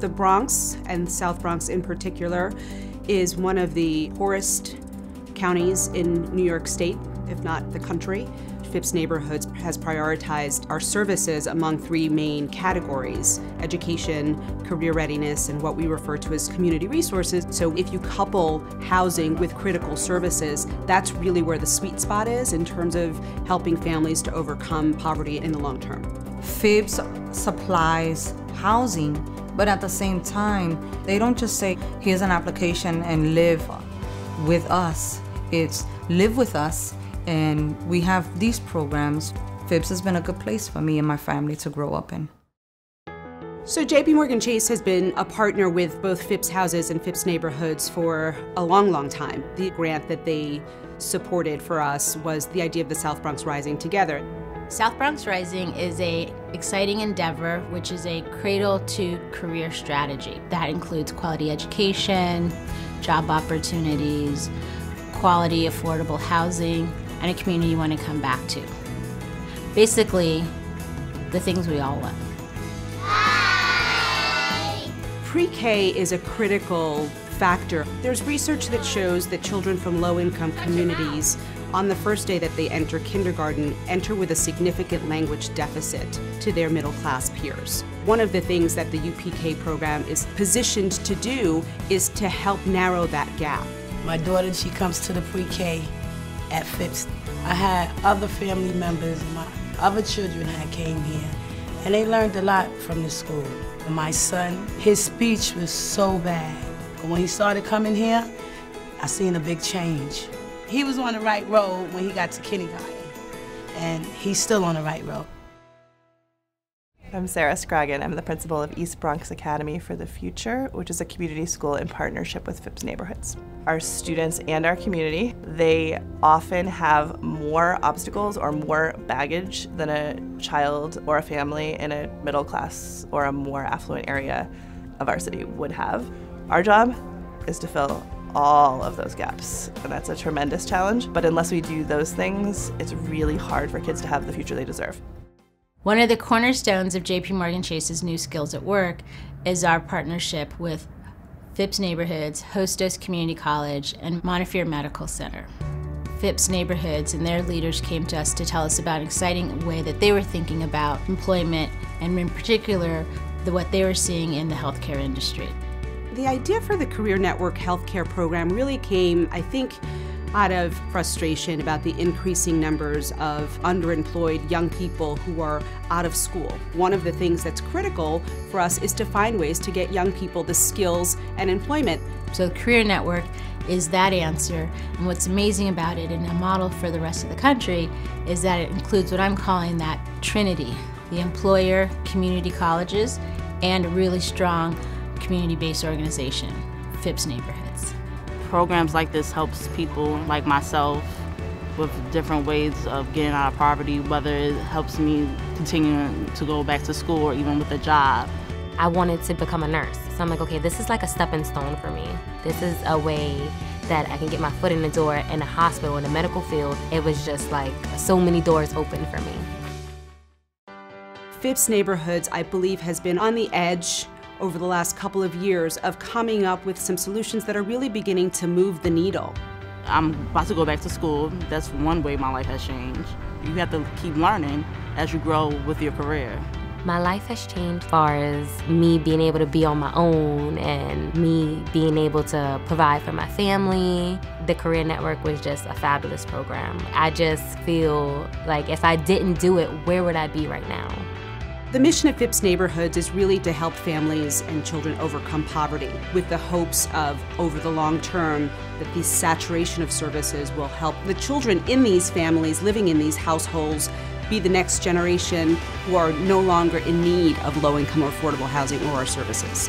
The Bronx, and South Bronx in particular, is one of the poorest counties in New York State, if not the country. Phipps Neighborhoods has prioritized our services among three main categories: education, career readiness, and what we refer to as community resources. So if you couple housing with critical services, that's really where the sweet spot is in terms of helping families to overcome poverty in the long term. Phipps supplies housing, but at the same time, they don't just say, here's an application and live with us. It's live with us, and we have these programs. Phipps has been a good place for me and my family to grow up in. So JPMorgan Chase has been a partner with both Phipps Houses and Phipps Neighborhoods for a long, long time. The grant that they supported for us was the idea of the South Bronx Rising Together. South Bronx Rising is an exciting endeavor, which is a cradle-to-career strategy that includes quality education, job opportunities, quality, affordable housing, and a community you want to come back to. Basically, the things we all want. Pre-K is a critical factor. There's research that shows that children from low-income communities, on the first day that they enter kindergarten, enter with a significant language deficit to their middle-class peers. One of the things that the UPK program is positioned to do is to help narrow that gap. My daughter, she comes to the pre-K at Phipps. I had other family members, my other children had came here, and they learned a lot from the school. My son, his speech was so bad. But when he started coming here, I seen a big change. He was on the right road when he got to kindergarten, and he's still on the right road. I'm Sarah Scroggin. I'm the principal of East Bronx Academy for the Future, which is a community school in partnership with Phipps Neighborhoods. Our students and our community, they often have more obstacles or more baggage than a child or a family in a middle class or a more affluent area of our city would have. Our job is to fill all of those gaps, and that's a tremendous challenge, but unless we do those things, it's really hard for kids to have the future they deserve. One of the cornerstones of JPMorgan Chase's New Skills at Work is our partnership with Phipps Neighborhoods, Hostos Community College, and Montefiore Medical Center. Phipps Neighborhoods and their leaders came to us to tell us about an exciting way that they were thinking about employment, and in particular, what they were seeing in the healthcare industry. The idea for the Career Network healthcare program really came, I think, out of frustration about the increasing numbers of underemployed young people who are out of school. One of the things that's critical for us is to find ways to get young people the skills and employment. So the Career Network is that answer, and what's amazing about it and a model for the rest of the country is that it includes what I'm calling that trinity: the employer, community colleges, and a really strong community-based organization, Phipps Neighborhoods. Programs like this helps people like myself with different ways of getting out of poverty, whether it helps me continue to go back to school or even with a job. I wanted to become a nurse, so I'm like, okay, this is like a stepping stone for me. This is a way that I can get my foot in the door in a hospital, in the medical field. It was just like so many doors open for me. Phipps Neighborhoods, I believe, has been on the edge over the last couple of years of coming up with some solutions that are really beginning to move the needle. I'm about to go back to school. That's one way my life has changed. You have to keep learning as you grow with your career. My life has changed as far as me being able to be on my own and me being able to provide for my family. The Career Network was just a fabulous program. I just feel like if I didn't do it, where would I be right now? The mission of Phipps Neighborhoods is really to help families and children overcome poverty with the hopes of, over the long term, that the saturation of services will help the children in these families, living in these households, be the next generation who are no longer in need of low-income or affordable housing or our services.